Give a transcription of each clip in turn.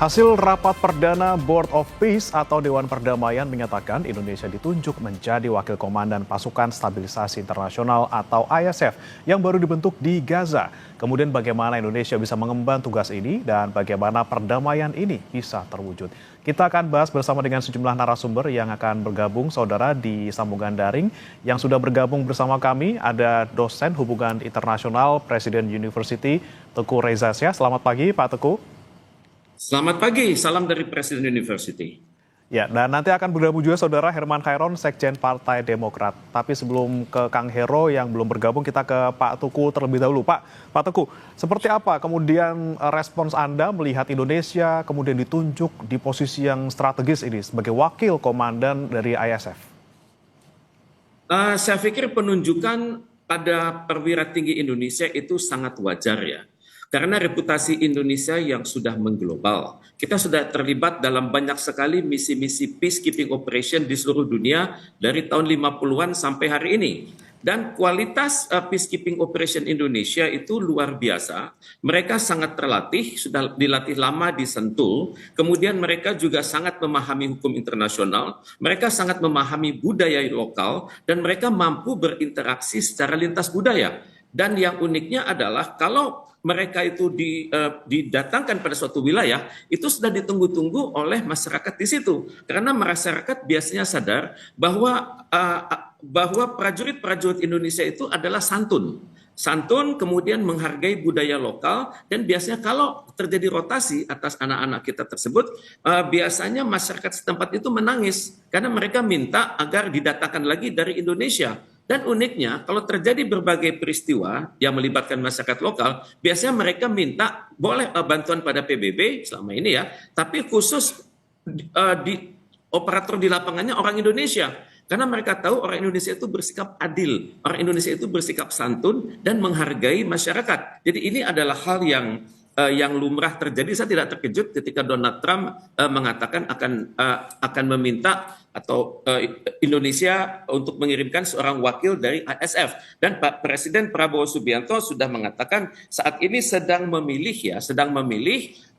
Hasil rapat perdana Board of Peace atau Dewan Perdamaian menyatakan Indonesia ditunjuk menjadi wakil komandan pasukan stabilisasi internasional atau ISF yang baru dibentuk di Gaza. Kemudian bagaimana Indonesia bisa mengemban tugas ini dan bagaimana perdamaian ini bisa terwujud. Kita akan bahas bersama dengan sejumlah narasumber yang akan bergabung saudara di sambungan daring. Yang sudah bergabung bersama kami ada dosen hubungan internasional Presiden University Teguh Reza Syah. Selamat pagi Pak Teguh. Selamat pagi, salam dari Presiden University. Ya, dan nanti akan bergabung juga saudara Herman Khairon, Sekjen Partai Demokrat. Tapi sebelum ke Kang Hero yang belum bergabung, kita ke Pak Teguh terlebih dahulu. Pak Teguh, seperti apa kemudian respons Anda melihat Indonesia kemudian ditunjuk di posisi yang strategis ini sebagai wakil komandan dari ISF? Saya pikir penunjukan pada perwira tinggi Indonesia itu sangat wajar ya. Karena reputasi Indonesia yang sudah mengglobal. Kita sudah terlibat dalam banyak sekali misi-misi peacekeeping operation di seluruh dunia dari tahun 50-an sampai hari ini. Dan kualitas peacekeeping operation Indonesia itu luar biasa. Mereka sangat terlatih, sudah dilatih lama di Sentul. Kemudian mereka juga sangat memahami hukum internasional. Mereka sangat memahami budaya lokal. Dan mereka mampu berinteraksi secara lintas budaya. Dan yang uniknya adalah kalau mereka itu didatangkan pada suatu wilayah, itu sudah ditunggu-tunggu oleh masyarakat di situ. Karena masyarakat biasanya sadar bahwa prajurit-prajurit Indonesia itu adalah santun. Santun, kemudian menghargai budaya lokal, dan biasanya kalau terjadi rotasi atas anak-anak kita tersebut, biasanya masyarakat setempat itu menangis karena mereka minta agar didatangkan lagi dari Indonesia. Dan uniknya, kalau terjadi berbagai peristiwa yang melibatkan masyarakat lokal, biasanya mereka minta boleh bantuan pada PBB selama ini ya, tapi khusus di operator di lapangannya orang Indonesia. Karena mereka tahu orang Indonesia itu bersikap adil, orang Indonesia itu bersikap santun dan menghargai masyarakat. Jadi ini adalah hal yang lumrah terjadi. Saya tidak terkejut ketika Donald Trump mengatakan akan meminta atau Indonesia untuk mengirimkan seorang wakil dari ISF. Dan Pak Presiden Prabowo Subianto sudah mengatakan saat ini sedang memilih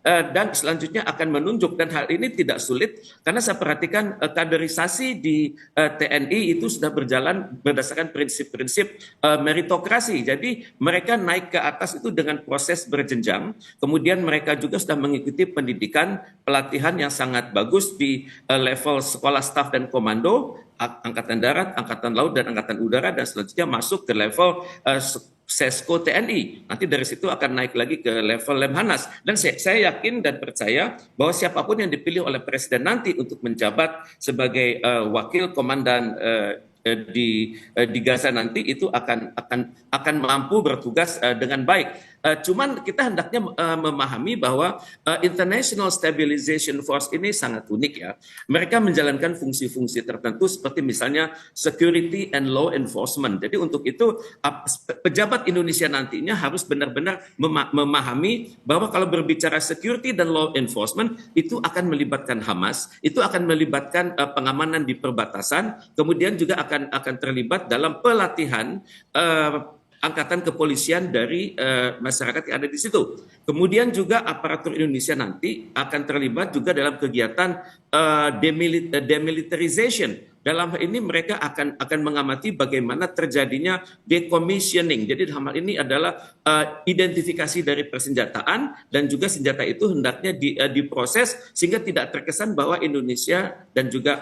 dan selanjutnya akan menunjuk, dan hal ini tidak sulit karena saya perhatikan kaderisasi di TNI itu sudah berjalan berdasarkan prinsip-prinsip meritokrasi. Jadi mereka naik ke atas itu dengan proses berjenjang, kemudian mereka juga sudah mengikuti pendidikan pelatihan yang sangat bagus di level sekolah staf dan komando, Angkatan Darat, Angkatan Laut, dan Angkatan Udara, dan selanjutnya masuk ke level Sesko TNI. Nanti dari situ akan naik lagi ke level Lemhanas. Dan saya yakin dan percaya bahwa siapapun yang dipilih oleh Presiden nanti untuk menjabat sebagai wakil komandan di Gaza nanti itu akan mampu bertugas dengan baik. Cuman kita hendaknya memahami bahwa International Stabilization Force ini sangat unik ya. Mereka menjalankan fungsi-fungsi tertentu seperti misalnya security and law enforcement. Jadi untuk itu pejabat Indonesia nantinya harus benar-benar memahami bahwa kalau berbicara security dan law enforcement itu akan melibatkan Hamas, itu akan melibatkan pengamanan di perbatasan, kemudian juga akan terlibat dalam pelatihan angkatan kepolisian dari masyarakat yang ada di situ. Kemudian juga aparatur Indonesia nanti akan terlibat juga dalam kegiatan demilitarization. Dalam hal ini mereka akan mengamati bagaimana terjadinya decommissioning. Jadi dalam hal ini adalah identifikasi dari persenjataan, dan juga senjata itu hendaknya diproses sehingga tidak terkesan bahwa Indonesia dan juga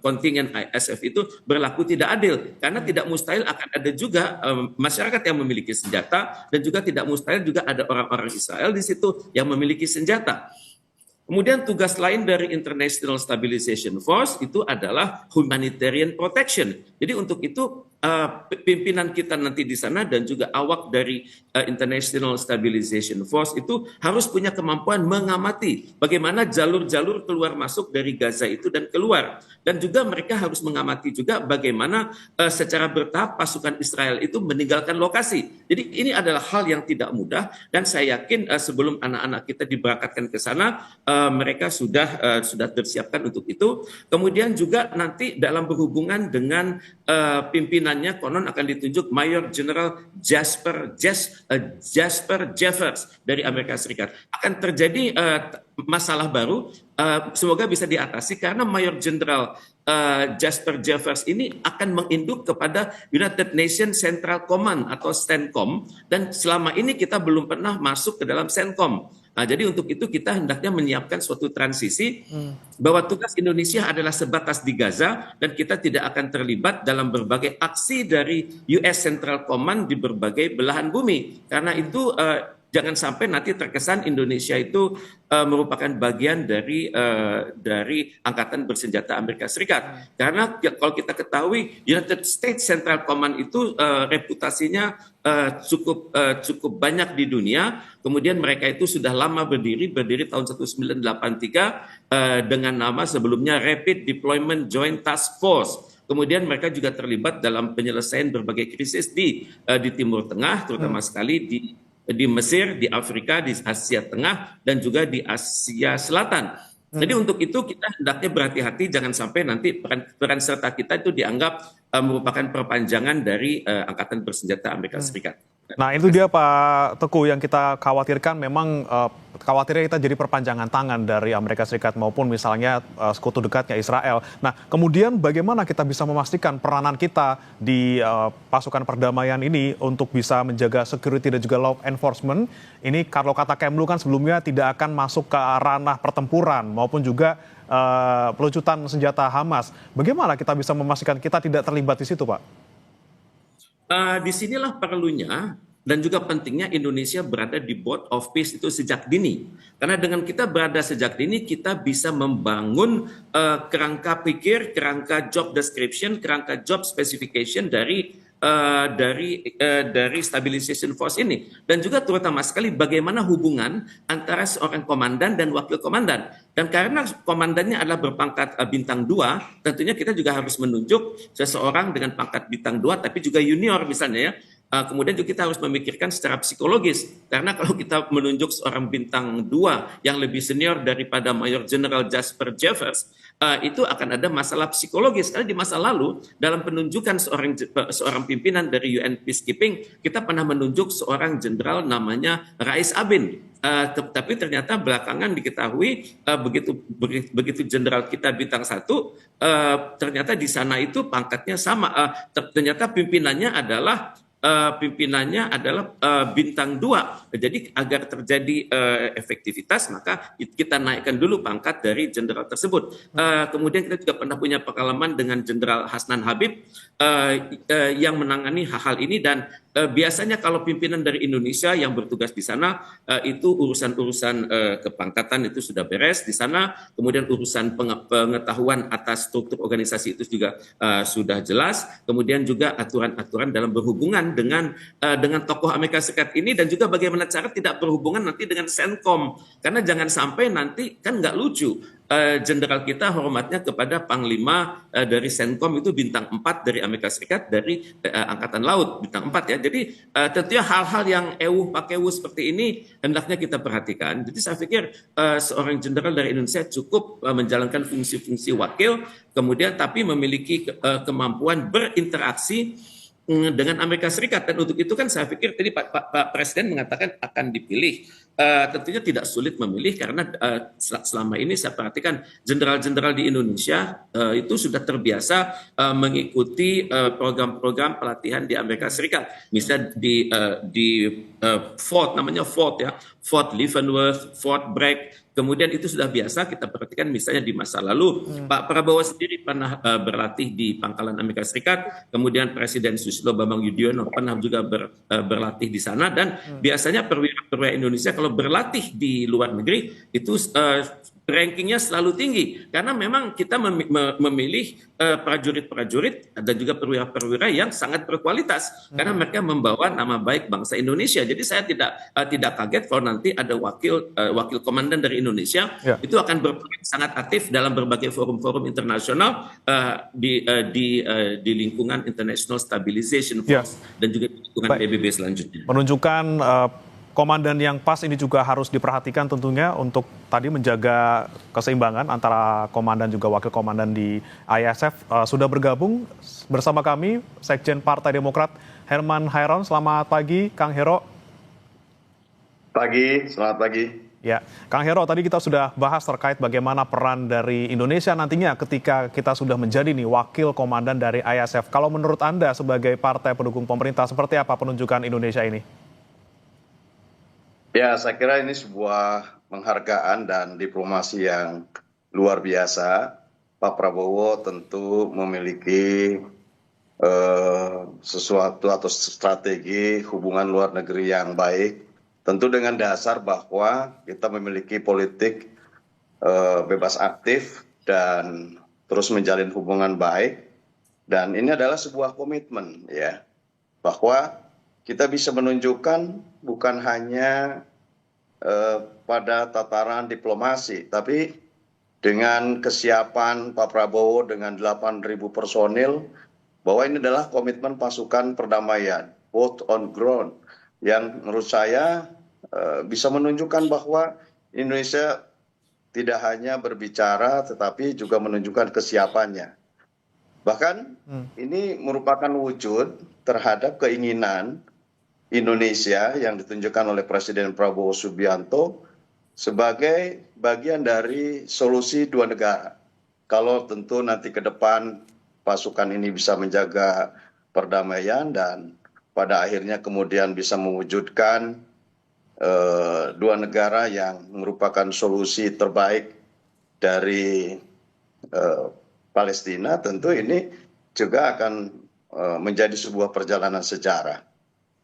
kontingen ISF itu berlaku tidak adil. Karena tidak mustahil akan ada juga masyarakat yang memiliki senjata, dan juga tidak mustahil juga ada orang-orang Israel di situ yang memiliki senjata. Kemudian tugas lain dari International Stabilization Force itu adalah humanitarian protection. Jadi untuk itu pimpinan kita nanti di sana dan juga awak dari International Stabilization Force itu harus punya kemampuan mengamati bagaimana jalur-jalur keluar masuk dari Gaza itu dan keluar. Dan juga mereka harus mengamati juga bagaimana secara bertahap pasukan Israel itu meninggalkan lokasi. Jadi ini adalah hal yang tidak mudah, dan saya yakin sebelum anak-anak kita diberangkatkan ke sana mereka sudah tersiapkan untuk itu. Kemudian juga nanti dalam berhubungan dengan pimpinan pimpinannya konon akan ditunjuk Mayor General Jasper Jeffers dari Amerika Serikat. Akan terjadi masalah baru, semoga bisa diatasi karena Mayor General Jasper Jeffers ini akan menginduk kepada United Nations Central Command atau CENTCOM, dan selama ini kita belum pernah masuk ke dalam CENTCOM. Nah, jadi untuk itu kita hendaknya menyiapkan suatu transisi bahwa tugas Indonesia adalah sebatas di Gaza dan kita tidak akan terlibat dalam berbagai aksi dari US Central Command di berbagai belahan bumi. Karena itu jangan sampai nanti terkesan Indonesia itu merupakan bagian dari angkatan bersenjata Amerika Serikat. Karena kalau kita ketahui United States Central Command itu reputasinya cukup banyak di dunia. Kemudian mereka itu sudah lama berdiri tahun 1983 dengan nama sebelumnya Rapid Deployment Joint Task Force. Kemudian mereka juga terlibat dalam penyelesaian berbagai krisis di Timur Tengah, terutama sekali di Mesir, di Afrika, di Asia Tengah, dan juga di Asia Selatan. Jadi untuk itu kita hendaknya berhati-hati, jangan sampai nanti peran serta kita itu dianggap merupakan perpanjangan dari angkatan bersenjata Amerika Serikat. Nah itu dia Pak Teguh yang kita khawatirkan, memang khawatirnya kita jadi perpanjangan tangan dari Amerika Serikat maupun misalnya sekutu dekatnya Israel. Nah kemudian bagaimana kita bisa memastikan peranan kita di pasukan perdamaian ini untuk bisa menjaga security dan juga law enforcement ini, kalau kata Kemlu kan sebelumnya tidak akan masuk ke ranah pertempuran maupun juga pelucutan senjata Hamas. Bagaimana kita bisa memastikan kita tidak terlibat di situ Pak? Disinilah perlunya dan juga pentingnya Indonesia berada di Board of Peace itu sejak dini. Karena dengan kita berada sejak dini, kita bisa membangun kerangka pikir, kerangka job description, kerangka job specification dari stabilization force ini, dan juga terutama sekali bagaimana hubungan antara seorang komandan dan wakil komandan. Dan karena komandannya adalah berpangkat bintang 2, tentunya kita juga harus menunjuk seseorang dengan pangkat bintang 2 tapi juga junior misalnya ya. Kemudian juga kita harus memikirkan secara psikologis, karena kalau kita menunjuk seorang bintang 2 yang lebih senior daripada Mayor General Jasper Jeffers, itu akan ada masalah psikologis. Karena di masa lalu dalam penunjukan seorang pimpinan dari UN Peacekeeping, kita pernah menunjuk seorang jenderal namanya Rais Abin. Tapi ternyata belakangan diketahui begitu jenderal kita bintang 1, ternyata di sana itu pangkatnya sama. Ternyata pimpinannya adalah bintang 2. Jadi agar terjadi efektivitas, maka kita naikkan dulu pangkat dari jenderal tersebut. Kemudian kita juga pernah punya pengalaman dengan Jenderal Hasnan Habib yang menangani hal-hal ini, dan biasanya kalau pimpinan dari Indonesia yang bertugas di sana itu urusan-urusan kepangkatan itu sudah beres di sana. Kemudian urusan pengetahuan atas struktur organisasi itu juga sudah jelas. Kemudian juga aturan-aturan dalam berhubungan dengan tokoh Amerika Serikat ini, dan juga bagaimana cara tidak berhubungan nanti dengan CENTCOM, karena jangan sampai nanti kan nggak lucu jenderal kita hormatnya kepada Panglima dari CENTCOM itu bintang 4 dari Amerika Serikat, dari Angkatan Laut bintang 4 ya. Jadi tentunya hal-hal yang pakewu seperti ini hendaknya kita perhatikan. Jadi saya pikir seorang jenderal dari Indonesia cukup menjalankan fungsi-fungsi wakil, kemudian tapi memiliki kemampuan berinteraksi dengan Amerika Serikat. Dan untuk itu kan saya pikir tadi Pak Presiden mengatakan akan dipilih. Tentunya tidak sulit memilih, karena selama ini saya perhatikan jenderal-jenderal di Indonesia itu sudah terbiasa mengikuti program-program pelatihan di Amerika Serikat. Misalnya di Fort, namanya Fort ya, Fort Leavenworth, Fort Bragg. Kemudian itu sudah biasa kita perhatikan, misalnya di masa lalu Pak Prabowo sendiri pernah berlatih di Pangkalan Amerika Serikat, kemudian Presiden Susilo Bambang Yudhoyono pernah juga berlatih di sana, dan biasanya perwira Indonesia kalau berlatih di luar negeri itu rankingnya selalu tinggi, karena memang kita memilih prajurit-prajurit dan juga perwira-perwira yang sangat berkualitas, karena mereka membawa nama baik bangsa Indonesia. Jadi saya tidak kaget kalau nanti ada wakil komandan dari Indonesia itu akan berperan sangat aktif dalam berbagai forum-forum internasional di lingkungan International Stabilization Force dan juga di lingkungan PBB selanjutnya. Menunjukkan komandan yang pas ini juga harus diperhatikan tentunya untuk tadi menjaga keseimbangan antara komandan juga wakil komandan di ISF. Sudah bergabung bersama kami Sekjen Partai Demokrat Herman Hairon. Selamat pagi, Kang Hero. Pagi, selamat pagi. Ya, Kang Hero, tadi kita sudah bahas terkait bagaimana peran dari Indonesia nantinya ketika kita sudah menjadi nih wakil komandan dari ISF. Kalau menurut Anda sebagai partai pendukung pemerintah, seperti apa penunjukan Indonesia ini? Ya, saya kira ini sebuah penghargaan dan diplomasi yang luar biasa. Pak Prabowo tentu memiliki sesuatu atau strategi hubungan luar negeri yang baik. Tentu dengan dasar bahwa kita memiliki politik bebas aktif dan terus menjalin hubungan baik. Dan ini adalah sebuah komitmen, ya, bahwa kita bisa menunjukkan bukan hanya pada tataran diplomasi, tapi dengan kesiapan Pak Prabowo dengan 8.000 personil, bahwa ini adalah komitmen pasukan perdamaian, both on ground, yang menurut saya bisa menunjukkan bahwa Indonesia tidak hanya berbicara, tetapi juga menunjukkan kesiapannya. Bahkan ini merupakan wujud terhadap keinginan Indonesia yang ditunjukkan oleh Presiden Prabowo Subianto sebagai bagian dari solusi dua negara. Kalau tentu nanti ke depan pasukan ini bisa menjaga perdamaian dan pada akhirnya kemudian bisa mewujudkan dua negara yang merupakan solusi terbaik dari Palestina, tentu ini juga akan menjadi sebuah perjalanan sejarah.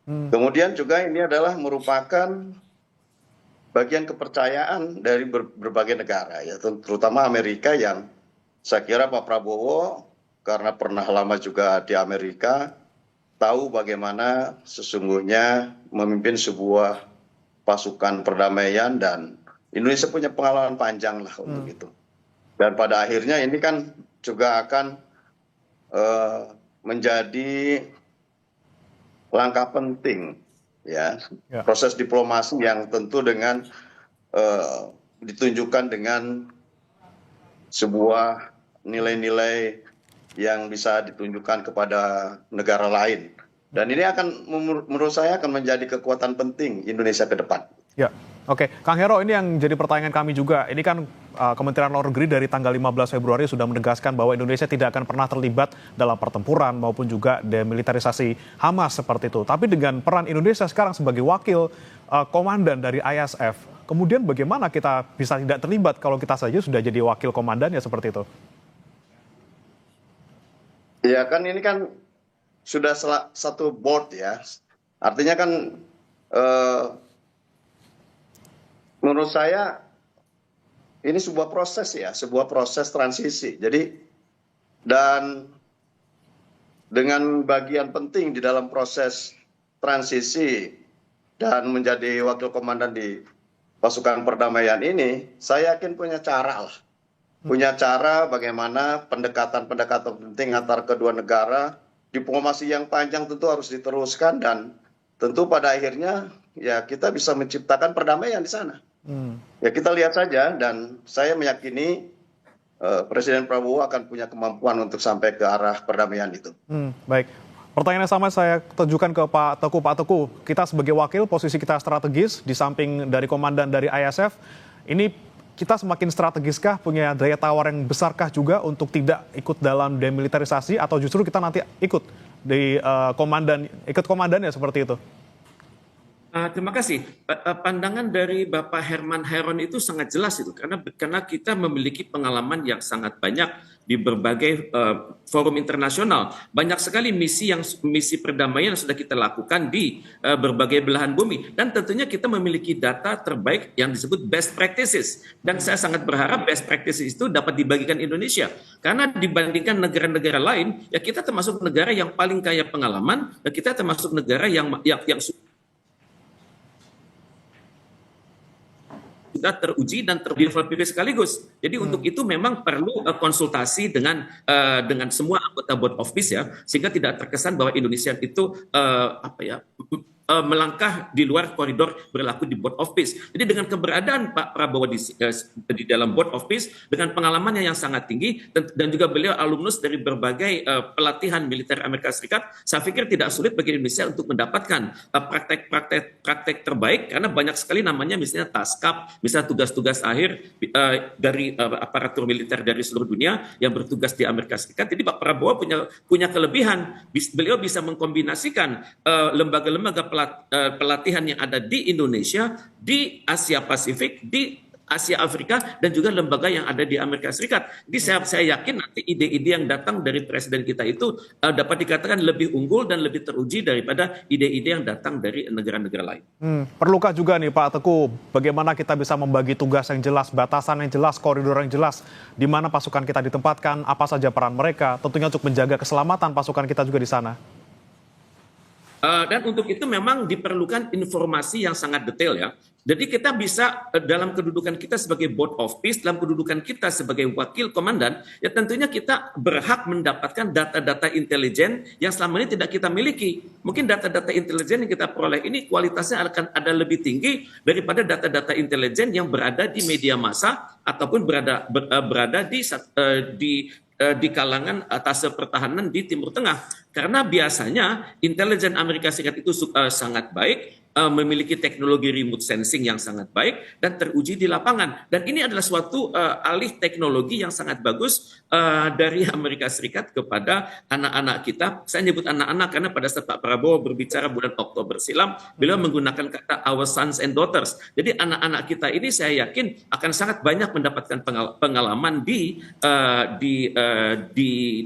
Kemudian juga ini adalah merupakan bagian kepercayaan dari berbagai negara, ya, terutama Amerika, yang saya kira Pak Prabowo karena pernah lama juga di Amerika tahu bagaimana sesungguhnya memimpin sebuah pasukan perdamaian, dan Indonesia punya pengalaman panjang lah untuk itu. Dan pada akhirnya ini kan juga akan menjadi langkah penting, ya, proses diplomasi yang tentu dengan ditunjukkan dengan sebuah nilai-nilai yang bisa ditunjukkan kepada negara lain. Dan ini akan menurut saya akan menjadi kekuatan penting Indonesia ke depan. Ya, oke. Kang Hero, ini yang jadi pertanyaan kami juga. Ini kan Kementerian Luar Negeri dari tanggal 15 Februari sudah menegaskan bahwa Indonesia tidak akan pernah terlibat dalam pertempuran maupun juga demilitarisasi Hamas seperti itu. Tapi dengan peran Indonesia sekarang sebagai wakil komandan dari ISF, kemudian bagaimana kita bisa tidak terlibat kalau kita saja sudah jadi wakil komandannya seperti itu? Ya kan ini kan sudah satu board, ya. Artinya kan menurut saya ini sebuah proses, ya, sebuah proses transisi. Jadi dan dengan bagian penting di dalam proses transisi dan menjadi wakil komandan di pasukan perdamaian ini, saya yakin punya cara lah. Punya cara bagaimana pendekatan-pendekatan penting antar kedua negara, diplomasi yang panjang tentu harus diteruskan, dan tentu pada akhirnya ya kita bisa menciptakan perdamaian di sana. Ya kita lihat saja, dan saya meyakini Presiden Prabowo akan punya kemampuan untuk sampai ke arah perdamaian itu. Baik. Pertanyaan yang sama saya tujukan ke Pak Teguh. Pak Teguh, kita sebagai wakil, posisi kita strategis di samping dari komandan dari ISF. Ini kita semakin strategiskah, punya daya tawar yang besarkah juga untuk tidak ikut dalam demilitarisasi, atau justru kita nanti ikut di ikut komandannya seperti itu? Terima kasih. Pandangan dari Bapak Herman Hairon itu sangat jelas itu, karena kita memiliki pengalaman yang sangat banyak di berbagai forum internasional. Banyak sekali misi perdamaian yang sudah kita lakukan di berbagai belahan bumi, dan tentunya kita memiliki data terbaik yang disebut best practices. Dan saya sangat berharap best practices itu dapat dibagikan Indonesia, karena dibandingkan negara-negara lain, ya kita termasuk negara yang paling kaya pengalaman, dan kita termasuk negara yang sudah teruji dan terdevelop sekaligus. Jadi untuk itu memang perlu konsultasi dengan semua anggota board of peace ya, sehingga tidak terkesan bahwa Indonesia itu melangkah di luar koridor berlaku di board of peace. Jadi dengan keberadaan Pak Prabowo di dalam board of peace dengan pengalamannya yang sangat tinggi dan juga beliau alumnus dari berbagai pelatihan militer Amerika Serikat, saya pikir tidak sulit bagi Indonesia untuk mendapatkan praktek terbaik karena banyak sekali namanya misalnya TASCAP, misalnya tugas-tugas akhir dari aparatur militer dari seluruh dunia yang bertugas di Amerika Serikat. Jadi Pak Prabowo punya kelebihan, beliau bisa mengkombinasikan lembaga-lembaga pelatihan yang ada di Indonesia, di Asia Pasifik, di Asia Afrika, dan juga lembaga yang ada di Amerika Serikat. Jadi saya yakin nanti ide-ide yang datang dari presiden kita itu dapat dikatakan lebih unggul dan lebih teruji daripada ide-ide yang datang dari negara-negara lain. Perlukah juga nih Pak Teguh, bagaimana kita bisa membagi tugas yang jelas, batasan yang jelas, koridor yang jelas, di mana pasukan kita ditempatkan, apa saja peran mereka, tentunya untuk menjaga keselamatan pasukan kita juga di sana. Dan untuk itu memang diperlukan informasi yang sangat detail ya. Jadi kita bisa dalam kedudukan kita sebagai board of peace, dalam kedudukan kita sebagai wakil komandan, ya tentunya kita berhak mendapatkan data-data intelijen yang selama ini tidak kita miliki. Mungkin data-data intelijen yang kita peroleh ini kualitasnya akan ada lebih tinggi daripada data-data intelijen yang berada di media massa ataupun berada di kalangan atas pertahanan di Timur Tengah. Karena biasanya intelijen Amerika Serikat itu sangat baik, memiliki teknologi remote sensing yang sangat baik dan teruji di lapangan. Dan ini adalah suatu alih teknologi yang sangat bagus dari Amerika Serikat kepada anak-anak kita. Saya nyebut anak-anak karena pada saat Pak Prabowo berbicara bulan Oktober silam, beliau menggunakan kata our sons and daughters. Jadi anak-anak kita ini saya yakin akan sangat banyak mendapatkan pengalaman di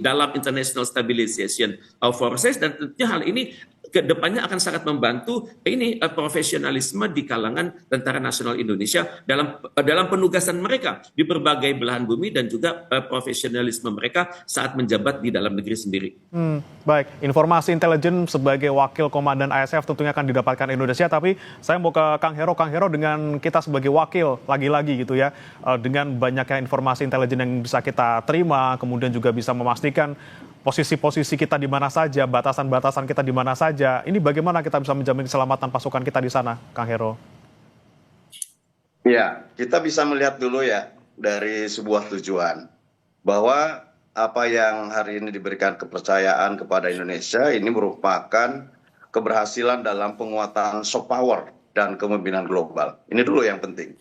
dalam International Stabilization Forces, dan tentunya hal ini kedepannya akan sangat membantu profesionalisme di kalangan Tentara Nasional Indonesia dalam penugasan mereka di berbagai belahan bumi dan juga profesionalisme mereka saat menjabat di dalam negeri sendiri. Baik, informasi intelijen sebagai wakil komandan ISF tentunya akan didapatkan Indonesia, tapi saya mau ke Kang Hero dengan kita sebagai wakil lagi-lagi gitu ya, dengan banyaknya informasi intelijen yang bisa kita terima, kemudian juga bisa memastikan posisi-posisi kita di mana saja, batasan-batasan kita di mana saja. Ini bagaimana kita bisa menjamin keselamatan pasukan kita di sana, Kang Hero? Ya, kita bisa melihat dulu ya dari sebuah tujuan bahwa apa yang hari ini diberikan kepercayaan kepada Indonesia ini merupakan keberhasilan dalam penguatan soft power dan kepemimpinan global. Ini dulu yang penting.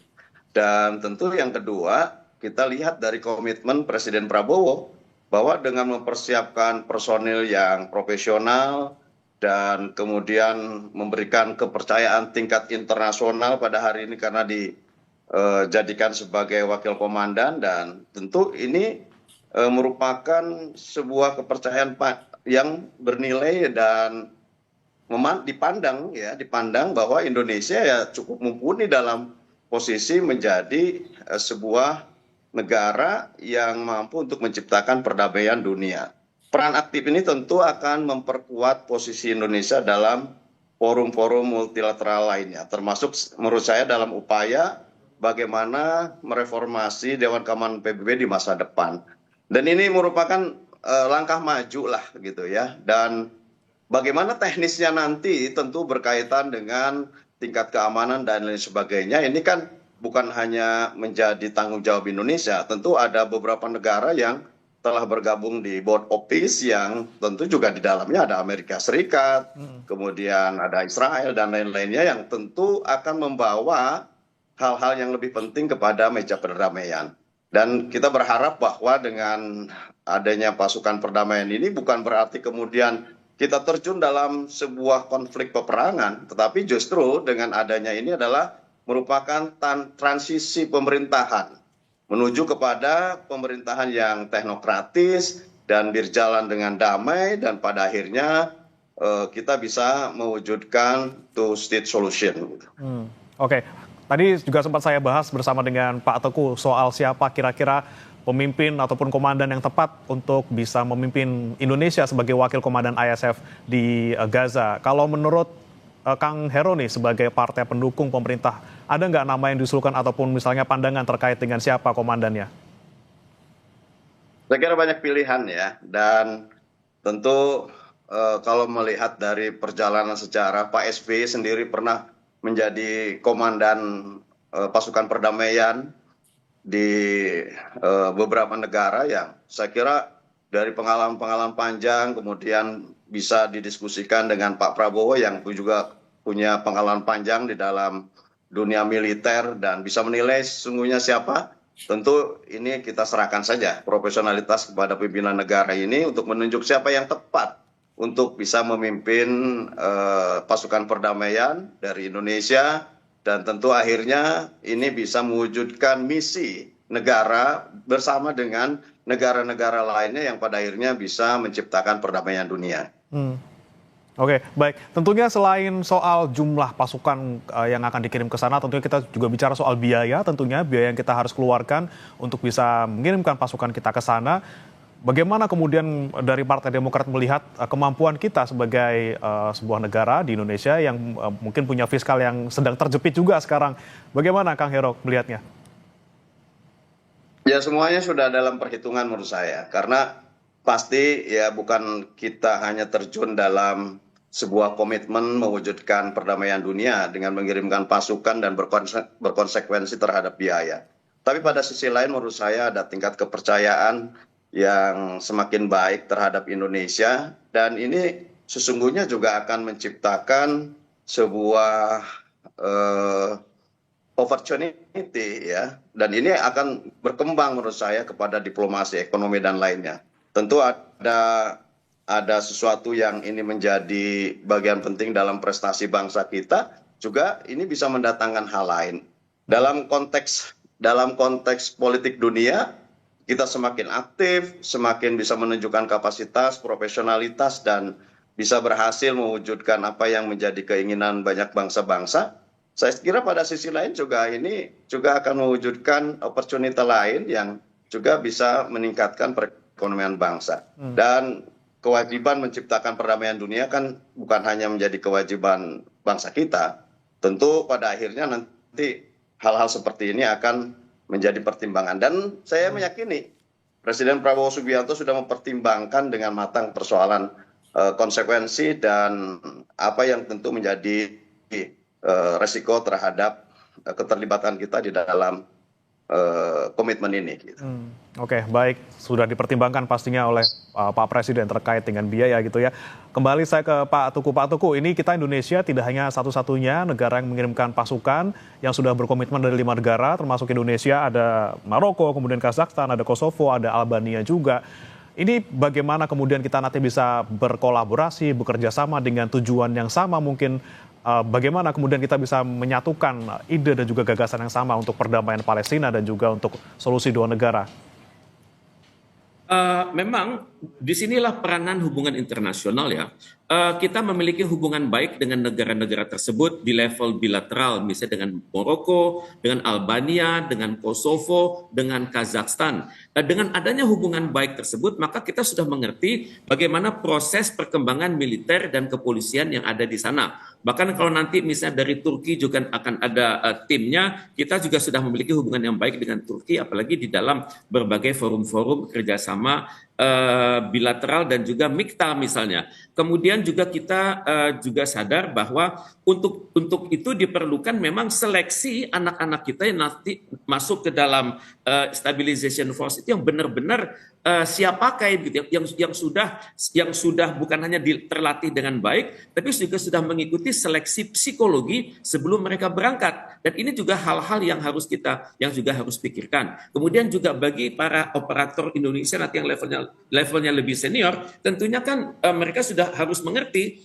Dan tentu yang kedua, kita lihat dari komitmen Presiden Prabowo bahwa dengan mempersiapkan personil yang profesional dan kemudian memberikan kepercayaan tingkat internasional pada hari ini karena dijadikan sebagai wakil komandan, dan tentu ini merupakan sebuah kepercayaan yang bernilai dan dipandang bahwa Indonesia ya cukup mumpuni dalam posisi menjadi sebuah negara yang mampu untuk menciptakan perdamaian dunia. Peran aktif ini tentu akan memperkuat posisi Indonesia dalam forum-forum multilateral lainnya, termasuk menurut saya dalam upaya bagaimana mereformasi Dewan Keamanan PBB di masa depan. Dan ini merupakan langkah maju lah gitu ya. Dan bagaimana teknisnya nanti tentu berkaitan dengan tingkat keamanan dan lain sebagainya. Ini kan bukan hanya menjadi tanggung jawab Indonesia, tentu ada beberapa negara yang telah bergabung di Board of Peace yang tentu juga di dalamnya ada Amerika Serikat, kemudian ada Israel dan lain-lainnya yang tentu akan membawa hal-hal yang lebih penting kepada meja perdamaian. Dan kita berharap bahwa dengan adanya pasukan perdamaian ini bukan berarti kemudian kita terjun dalam sebuah konflik peperangan, tetapi justru dengan adanya ini adalah merupakan transisi pemerintahan menuju kepada pemerintahan yang teknokratis dan berjalan dengan damai, dan pada akhirnya kita bisa mewujudkan two-state solution. Oke, tadi juga sempat saya bahas bersama dengan Pak Teguh soal siapa kira-kira pemimpin ataupun komandan yang tepat untuk bisa memimpin Indonesia sebagai wakil komandan ISF di Gaza. Kalau menurut Kang Hero nih sebagai partai pendukung pemerintah, ada nggak nama yang diusulkan ataupun misalnya pandangan terkait dengan siapa komandannya? Saya kira banyak pilihan ya, dan tentu kalau melihat dari perjalanan sejarah, Pak SBY sendiri pernah menjadi komandan pasukan perdamaian di beberapa negara yang saya kira dari pengalaman-pengalaman panjang kemudian bisa didiskusikan dengan Pak Prabowo yang juga punya pengalaman panjang di dalam dunia militer dan bisa menilai sesungguhnya siapa. Tentu ini kita serahkan saja profesionalitas kepada pimpinan negara ini untuk menunjuk siapa yang tepat untuk bisa memimpin pasukan perdamaian dari Indonesia dan tentu akhirnya ini bisa mewujudkan misi negara bersama dengan negara-negara lainnya yang pada akhirnya bisa menciptakan perdamaian dunia. Oke, baik. Tentunya selain soal jumlah pasukan yang akan dikirim ke sana, tentunya kita juga bicara soal biaya, tentunya biaya yang kita harus keluarkan untuk bisa mengirimkan pasukan kita ke sana. Bagaimana kemudian dari Partai Demokrat melihat kemampuan kita sebagai sebuah negara di Indonesia yang mungkin punya fiskal yang sedang terjepit juga sekarang. Bagaimana Kang Hero melihatnya? Ya semuanya sudah dalam perhitungan menurut saya. Karena pasti ya bukan kita hanya terjun dalam sebuah komitmen mewujudkan perdamaian dunia dengan mengirimkan pasukan dan berkonsekuensi terhadap biaya. Tapi pada sisi lain menurut saya ada tingkat kepercayaan yang semakin baik terhadap Indonesia dan ini sesungguhnya juga akan menciptakan sebuah opportunity ya dan ini akan berkembang menurut saya kepada diplomasi ekonomi dan lainnya. Tentu ada sesuatu yang ini menjadi bagian penting dalam prestasi bangsa kita, juga ini bisa mendatangkan hal lain. Dalam konteks politik dunia, kita semakin aktif, semakin bisa menunjukkan kapasitas, profesionalitas, dan bisa berhasil mewujudkan apa yang menjadi keinginan banyak bangsa-bangsa. Saya kira pada sisi lain juga ini juga akan mewujudkan opportunity lain yang juga bisa meningkatkan perekonomian bangsa. Dan kewajiban menciptakan perdamaian dunia kan bukan hanya menjadi kewajiban bangsa kita. Tentu pada akhirnya nanti hal-hal seperti ini akan menjadi pertimbangan. Dan saya meyakini Presiden Prabowo Subianto sudah mempertimbangkan dengan matang persoalan konsekuensi dan apa yang tentu menjadi resiko terhadap keterlibatan kita di dalam komitmen ini. Gitu. Oke, baik. Sudah dipertimbangkan pastinya oleh Pak Presiden terkait dengan biaya gitu ya. Kembali saya ke Pak Tuku. Pak Tuku, ini kita Indonesia tidak hanya satu-satunya negara yang mengirimkan pasukan yang sudah berkomitmen dari 5 negara, termasuk Indonesia, ada Maroko, kemudian Kazakhstan, ada Kosovo, ada Albania juga. Ini bagaimana kemudian kita nanti bisa berkolaborasi, bekerja sama dengan tujuan yang sama mungkin. Bagaimana kemudian kita bisa menyatukan ide dan juga gagasan yang sama untuk perdamaian Palestina dan juga untuk solusi 2 negara? Memang disinilah peranan hubungan internasional ya. Kita memiliki hubungan baik dengan negara-negara tersebut di level bilateral, misalnya dengan Maroko, dengan Albania, dengan Kosovo, dengan Kazakhstan. Dengan adanya hubungan baik tersebut, maka kita sudah mengerti bagaimana proses perkembangan militer dan kepolisian yang ada di sana. Bahkan kalau nanti misalnya dari Turki juga akan ada timnya, kita juga sudah memiliki hubungan yang baik dengan Turki, apalagi di dalam berbagai forum-forum kerjasama bilateral dan juga MIKTA misalnya. Kemudian juga kita juga sadar bahwa untuk itu diperlukan memang seleksi anak-anak kita yang nanti masuk ke dalam stabilization force itu yang benar-benar siap pakai gitu, yang sudah bukan hanya terlatih dengan baik, tapi juga sudah mengikuti seleksi psikologi sebelum mereka berangkat. Dan ini juga hal-hal yang juga harus pikirkan. Kemudian juga bagi para operator Indonesia nanti yang levelnya lebih senior, tentunya kan mereka sudah harus mengerti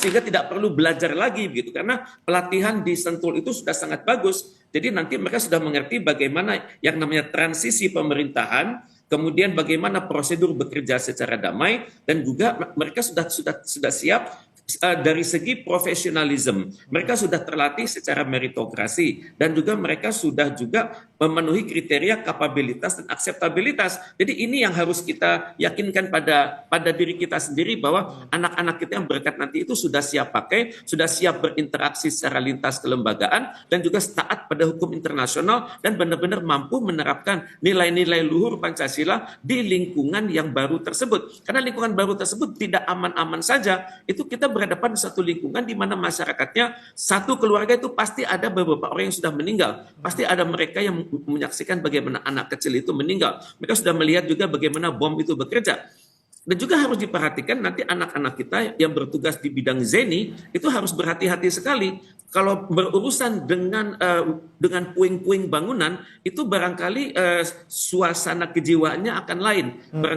sehingga tidak perlu belajar lagi gitu, karena pelatihan di Sentul itu sudah sangat bagus. Jadi nanti mereka sudah mengerti bagaimana yang namanya transisi pemerintahan, kemudian bagaimana prosedur bekerja secara damai, dan juga mereka sudah siap dari segi profesionalisme. Mereka sudah terlatih secara meritokrasi dan juga mereka sudah juga memenuhi kriteria kapabilitas dan akseptabilitas. Jadi ini yang harus kita yakinkan pada diri kita sendiri bahwa anak-anak kita yang berangkat nanti itu sudah siap pakai, sudah siap berinteraksi secara lintas kelembagaan dan juga taat pada hukum internasional dan benar-benar mampu menerapkan nilai-nilai luhur Pancasila di lingkungan yang baru tersebut. Karena lingkungan baru tersebut tidak aman-aman saja, itu kita berhadapan di satu lingkungan di mana masyarakatnya, satu keluarga itu pasti ada beberapa orang yang sudah meninggal, pasti ada mereka yang menyaksikan bagaimana anak kecil itu meninggal. Mereka sudah melihat juga bagaimana bom itu bekerja. Dan juga harus diperhatikan nanti anak-anak kita yang bertugas di bidang ZENI itu harus berhati-hati sekali. Kalau berurusan dengan puing-puing bangunan, itu barangkali suasana kejiwaannya akan lain.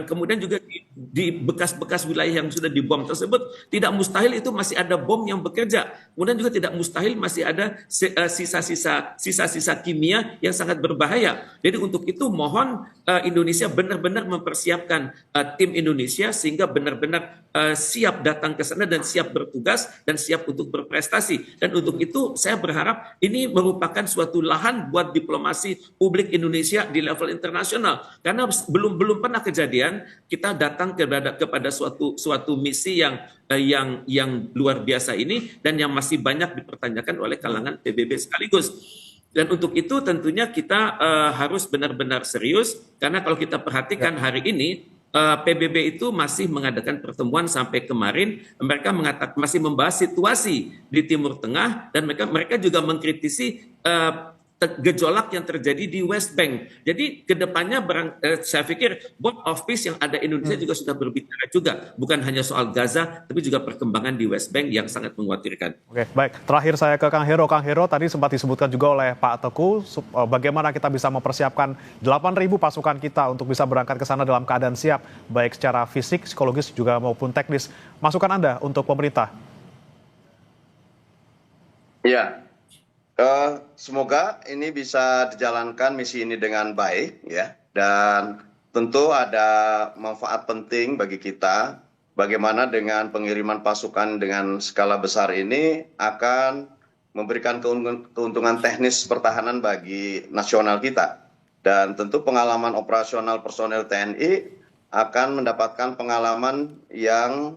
Kemudian juga di bekas-bekas wilayah yang sudah dibom tersebut, tidak mustahil itu masih ada bom yang bekerja. Kemudian juga tidak mustahil masih ada sisa-sisa kimia yang sangat berbahaya. Jadi untuk itu mohon Indonesia benar-benar mempersiapkan tim Indonesia sehingga benar-benar siap datang ke sana dan siap bertugas dan siap untuk berprestasi. Dan untuk itu saya berharap ini merupakan suatu lahan buat diplomasi publik Indonesia di level internasional. Karena belum pernah kejadian kita datang kepada suatu misi yang luar biasa ini dan yang masih banyak dipertanyakan oleh kalangan PBB sekaligus. Dan untuk itu tentunya kita harus benar-benar serius karena kalau kita perhatikan hari ini PBB itu masih mengadakan pertemuan sampai kemarin, mereka masih membahas situasi di Timur Tengah dan mereka juga mengkritisi gejolak yang terjadi di West Bank. Jadi kedepannya saya pikir Board of Peace yang ada Indonesia juga sudah berbicara juga, bukan hanya soal Gaza, tapi juga perkembangan di West Bank yang sangat mengkhawatirkan. Oke, baik. Terakhir saya ke Kang Hero. Kang Hero, tadi sempat disebutkan juga oleh Pak Teguh, bagaimana kita bisa mempersiapkan 8.000 pasukan kita untuk bisa berangkat ke sana dalam keadaan siap, baik secara fisik, psikologis, juga maupun teknis. Masukan Anda untuk pemerintah? Ya. Semoga ini bisa dijalankan misi ini dengan baik ya, dan tentu ada manfaat penting bagi kita bagaimana dengan pengiriman pasukan dengan skala besar ini akan memberikan keuntungan teknis pertahanan bagi nasional kita, dan tentu pengalaman operasional personel TNI akan mendapatkan pengalaman yang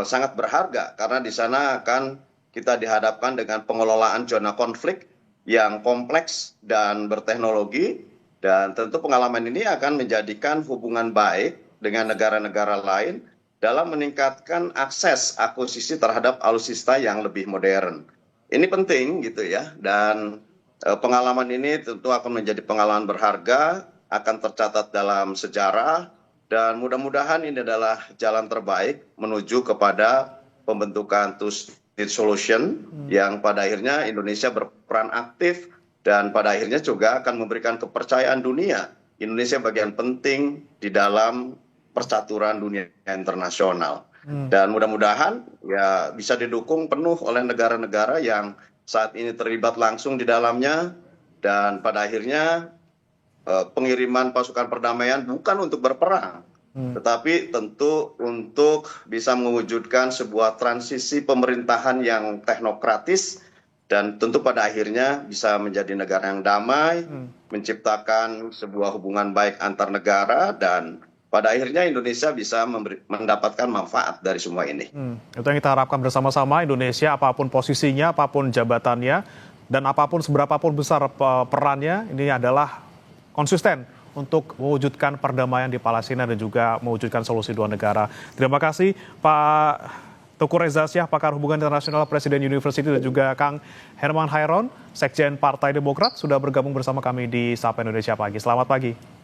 sangat berharga karena di sana akan kita dihadapkan dengan pengelolaan zona konflik yang kompleks dan berteknologi, dan tentu pengalaman ini akan menjadikan hubungan baik dengan negara-negara lain dalam meningkatkan akses akuisisi terhadap alutsista yang lebih modern. Ini penting gitu ya, dan pengalaman ini tentu akan menjadi pengalaman berharga, akan tercatat dalam sejarah, dan mudah-mudahan ini adalah jalan terbaik menuju kepada pembentukan two-state solution yang pada akhirnya Indonesia berperan aktif dan pada akhirnya juga akan memberikan kepercayaan dunia Indonesia bagian penting di dalam percaturan dunia internasional. Dan mudah-mudahan ya bisa didukung penuh oleh negara-negara yang saat ini terlibat langsung di dalamnya, dan pada akhirnya pengiriman pasukan perdamaian bukan untuk berperang, tetapi tentu untuk bisa mewujudkan sebuah transisi pemerintahan yang teknokratis dan tentu pada akhirnya bisa menjadi negara yang damai, menciptakan sebuah hubungan baik antar negara, dan pada akhirnya Indonesia bisa mendapatkan manfaat dari semua ini. Itu yang kita harapkan bersama-sama. Indonesia apapun posisinya, apapun jabatannya, dan apapun seberapapun besar perannya, ini adalah konsisten untuk mewujudkan perdamaian di Palestina dan juga mewujudkan solusi dua negara. Terima kasih Pak Teguh Reza Syah, pakar hubungan internasional Presiden University, dan juga Kang Herman Hairon, Sekjen Partai Demokrat, sudah bergabung bersama kami di Sapa Indonesia Pagi. Selamat pagi.